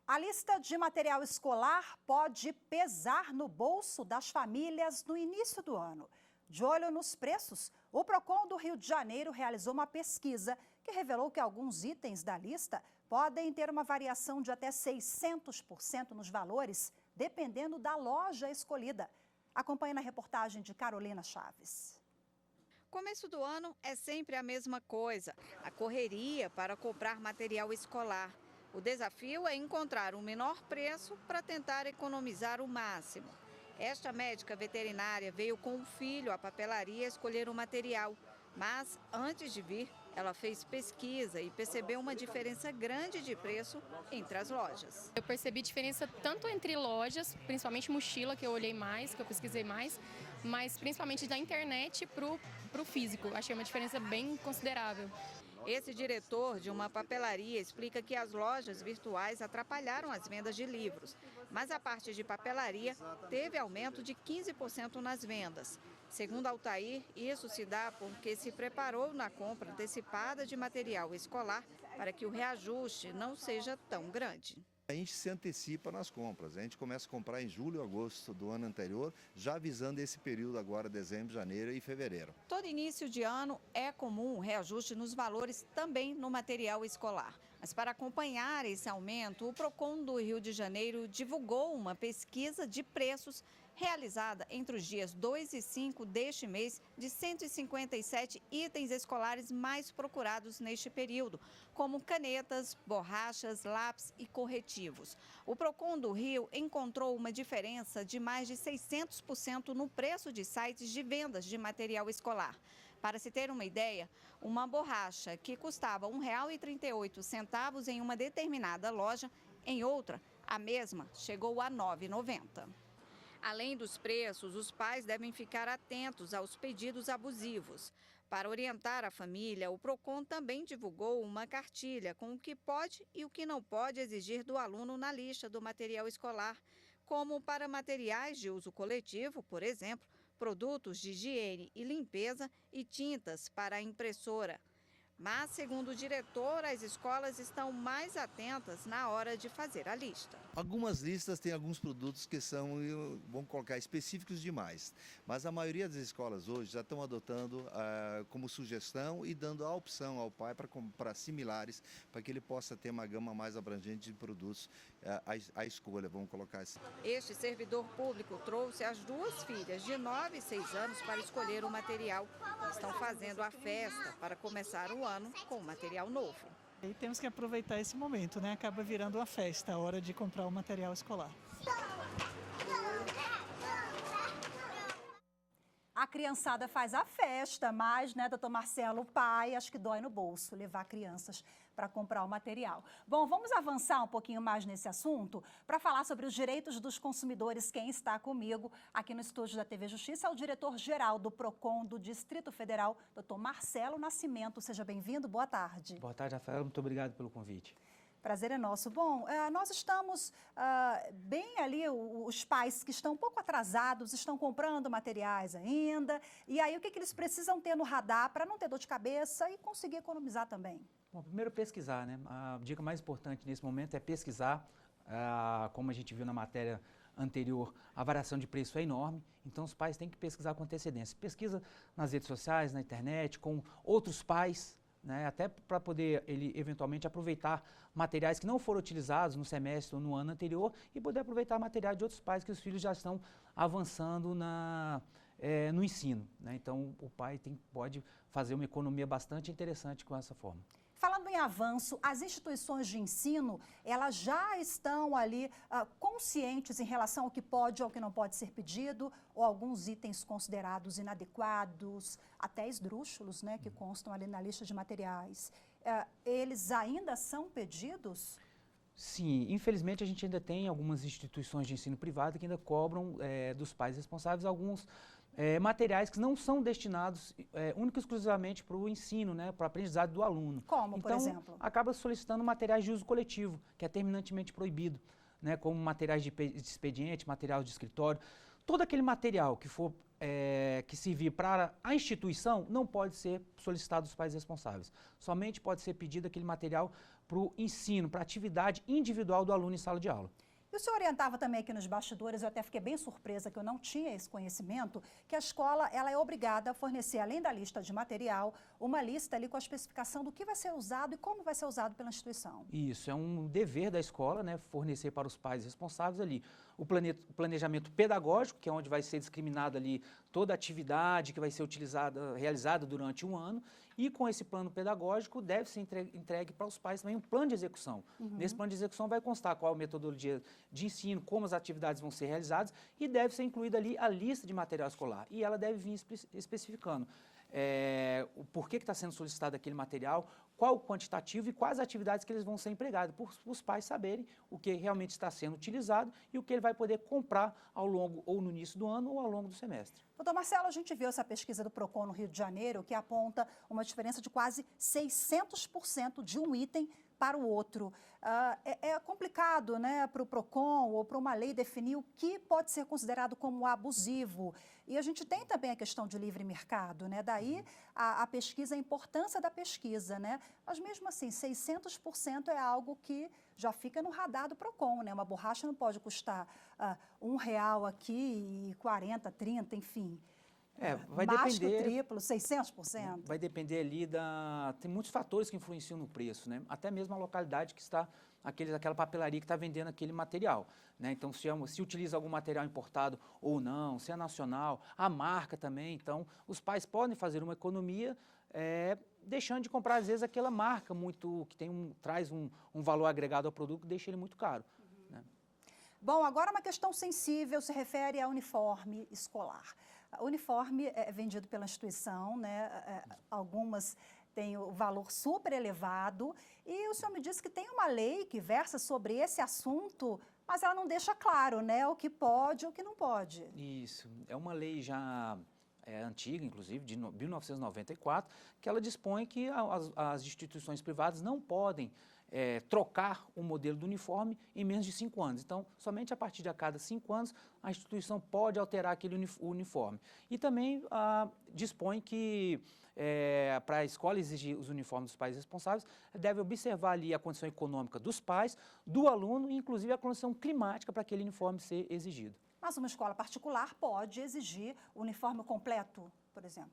A lista de material escolar pode pesar no bolso das famílias no início do ano. De olho nos preços, o Procon do Rio de Janeiro realizou uma pesquisa que revelou que alguns itens da lista podem ter uma variação de até 600% nos valores, dependendo da loja escolhida. Acompanhe na reportagem de Carolina Chaves. Começo do ano é sempre a mesma coisa, a correria para comprar material escolar. O desafio é encontrar o menor preço para tentar economizar o máximo. Esta médica veterinária veio com o filho à papelaria escolher o material, mas antes de vir, ela fez pesquisa e percebeu uma diferença grande de preço entre as lojas. Eu percebi diferença tanto entre lojas, principalmente mochila, que eu olhei mais, que eu pesquisei mais, mas principalmente da internet para o físico. Achei uma diferença bem considerável. Esse diretor de uma papelaria explica que as lojas virtuais atrapalharam as vendas de livros, mas a parte de papelaria teve aumento de 15% nas vendas. Segundo Altair, isso se dá porque se preparou na compra antecipada de material escolar para que o reajuste não seja tão grande. A gente se antecipa nas compras, a gente começa a comprar em julho e agosto do ano anterior, já visando esse período agora, dezembro, janeiro e fevereiro. Todo início de ano é comum reajuste nos valores também no material escolar. Mas para acompanhar esse aumento, o Procon do Rio de Janeiro divulgou uma pesquisa de preços realizada entre os dias 2 e 5 deste mês de 157 itens escolares mais procurados neste período, como canetas, borrachas, lápis e corretivos. O Procon do Rio encontrou uma diferença de mais de 600% no preço de sites de vendas de material escolar. Para se ter uma ideia, uma borracha que custava R$ 1,38 em uma determinada loja, em outra, a mesma chegou a R$ 9,90. Além dos preços, os pais devem ficar atentos aos pedidos abusivos. Para orientar a família, o Procon também divulgou uma cartilha com o que pode e o que não pode exigir do aluno na lista do material escolar, como para materiais de uso coletivo, por exemplo, produtos de higiene e limpeza e tintas para a impressora. Mas, segundo o diretor, as escolas estão mais atentas na hora de fazer a lista. Algumas listas têm alguns produtos que são, vamos colocar, específicos demais. Mas a maioria das escolas hoje já estão adotando como sugestão e dando a opção ao pai para comprar similares, para que ele possa ter uma gama mais abrangente de produtos à escolha, vamos colocar assim. Este servidor público trouxe as duas filhas de 9 e 6 anos para escolher o material. Estão fazendo a festa para começar o ano com material novo. E temos que aproveitar esse momento, né? Acaba virando uma festa, a hora de comprar o material escolar. A criançada faz a festa, mas, né, doutor Marcelo, o pai, acho que dói no bolso levar crianças para comprar o material. Bom, vamos avançar um pouquinho mais nesse assunto para falar sobre os direitos dos consumidores. Quem está comigo aqui no estúdio da TV Justiça é o diretor-geral do Procon do Distrito Federal, doutor Marcelo Nascimento. Seja bem-vindo, boa tarde. Boa tarde, Rafael, muito obrigado pelo convite. Prazer é nosso. Bom, nós estamos bem ali, os pais que estão um pouco atrasados, estão comprando materiais ainda. E aí, o que eles precisam ter no radar para não ter dor de cabeça e conseguir economizar também? Bom, primeiro pesquisar, né? A dica mais importante nesse momento é pesquisar. Como a gente viu na matéria anterior, a variação de preço é enorme, então os pais têm que pesquisar com antecedência. Pesquisa nas redes sociais, na internet, com outros pais, né, até para poder ele eventualmente aproveitar materiais que não foram utilizados no semestre ou no ano anterior e poder aproveitar materiais de outros pais que os filhos já estão avançando no ensino, né? Então o pai pode fazer uma economia bastante interessante com essa forma. Falando em avanço, as instituições de ensino, elas já estão ali conscientes em relação ao que pode ou ao que não pode ser pedido, ou alguns itens considerados inadequados, até esdrúxulos, né, que constam ali na lista de materiais. Eles ainda são pedidos? Sim, infelizmente a gente ainda tem algumas instituições de ensino privado que ainda cobram dos pais responsáveis alguns materiais que não são destinados única e exclusivamente para o ensino, né, para o aprendizado do aluno. Como, por exemplo? Então, acaba solicitando materiais de uso coletivo, que é terminantemente proibido, né, como materiais de expediente, material de escritório. Todo aquele material que for que servir para a instituição não pode ser solicitado dos pais responsáveis. Somente pode ser pedido aquele material para o ensino, para a atividade individual do aluno em sala de aula. E o senhor orientava também aqui nos bastidores, eu até fiquei bem surpresa que eu não tinha esse conhecimento, que a escola ela é obrigada a fornecer, além da lista de material, uma lista ali com a especificação do que vai ser usado e como vai ser usado pela instituição. Isso, é um dever da escola, né, fornecer para os pais responsáveis ali o planejamento pedagógico, que é onde vai ser discriminada ali toda a atividade que vai ser realizada durante um ano, e com esse plano pedagógico deve ser entregue para os pais também um plano de execução. Nesse plano de execução vai constar qual a metodologia de ensino, como as atividades vão ser realizadas e deve ser incluída ali a lista de material escolar. E ela deve vir especificando o porquê que está sendo solicitado aquele material, qual o quantitativo e quais atividades que eles vão ser empregados, para os pais saberem o que realmente está sendo utilizado e o que ele vai poder comprar ao longo ou no início do ano ou ao longo do semestre. Doutor Marcelo, a gente viu essa pesquisa do PROCON no Rio de Janeiro, que aponta uma diferença de quase 600% de um item para o outro. É complicado, né, para o PROCON ou para uma lei definir o que pode ser considerado como abusivo. E a gente tem também a questão de livre mercado, né? Daí a pesquisa, a importância da pesquisa, né? Mas mesmo assim, 600% é algo que já fica no radar do PROCON, né? Uma borracha não pode custar R$1 aqui e 40, 30, enfim. Vai Mais que o depender, triplo, 600%. vai depender ali tem muitos fatores que influenciam no preço, né? Até mesmo a localidade que está, aquela papelaria que está vendendo aquele material, né? Então, se utiliza algum material importado ou não, se é nacional, a marca também. Então, os pais podem fazer uma economia deixando de comprar, às vezes, aquela marca que traz um valor agregado ao produto que deixa ele muito caro. Né? Bom, agora uma questão sensível se refere ao uniforme escolar. O uniforme é vendido pela instituição, né? Algumas têm o valor super elevado e o senhor me disse que tem uma lei que versa sobre esse assunto, mas ela não deixa claro, né, o que pode e o que não pode. Isso, é uma lei já antiga, inclusive, de 1994, que ela dispõe que as instituições privadas não podem trocar o modelo do uniforme em menos de 5 anos. Então, somente a partir de cada 5 anos, a instituição pode alterar aquele uniforme. E também dispõe que, para a escola exigir os uniformes dos pais responsáveis, deve observar ali a condição econômica dos pais, do aluno e, inclusive, a condição climática para aquele uniforme ser exigido. Mas uma escola particular pode exigir o uniforme completo, por exemplo?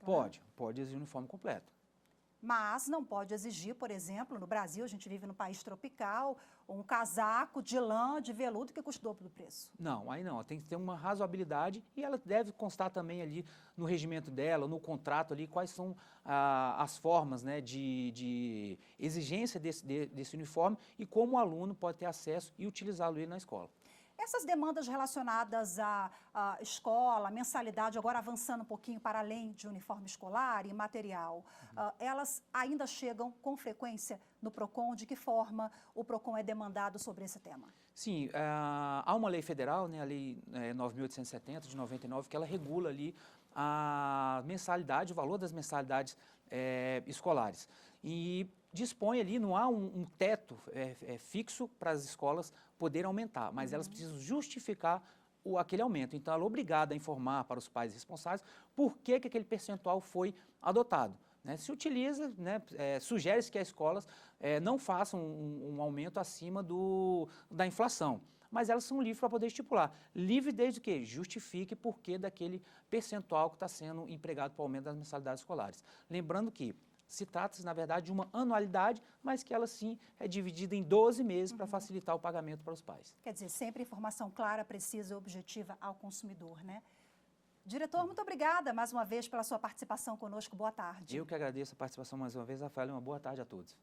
Pode exigir o uniforme completo. Mas não pode exigir, por exemplo, no Brasil, a gente vive num país tropical, um casaco de lã, de veludo que custa o dobro do preço. Não, aí não, tem que ter uma razoabilidade e ela deve constar também ali no regimento dela, no contrato ali, quais são as formas, né, de exigência desse uniforme e como o aluno pode ter acesso e utilizá-lo na escola. Essas demandas relacionadas à escola, mensalidade, agora avançando um pouquinho para além de uniforme escolar e material, elas ainda chegam com frequência no PROCON? De que forma o PROCON é demandado sobre esse tema? Sim, há uma lei federal, né, a Lei 9.870, de 99, que ela regula ali a mensalidade, o valor das mensalidades escolares. E dispõe ali, não há um teto fixo para as escolas poderem aumentar, mas elas precisam justificar aquele aumento. Então, ela é obrigada a informar para os pais responsáveis por que aquele percentual foi adotado. Né? Se utiliza, né, sugere-se que as escolas não façam um aumento acima da inflação, mas elas são livres para poder estipular. Livre desde que justifique por que daquele percentual que está sendo empregado para o aumento das mensalidades escolares. Lembrando que se trata, na verdade, de uma anualidade, mas que ela, sim, é dividida em 12 meses para facilitar o pagamento para os pais. Quer dizer, sempre informação clara, precisa e objetiva ao consumidor, né? Diretor, muito obrigada mais uma vez pela sua participação conosco. Boa tarde. Eu que agradeço a participação mais uma vez, Rafael, e uma boa tarde a todos.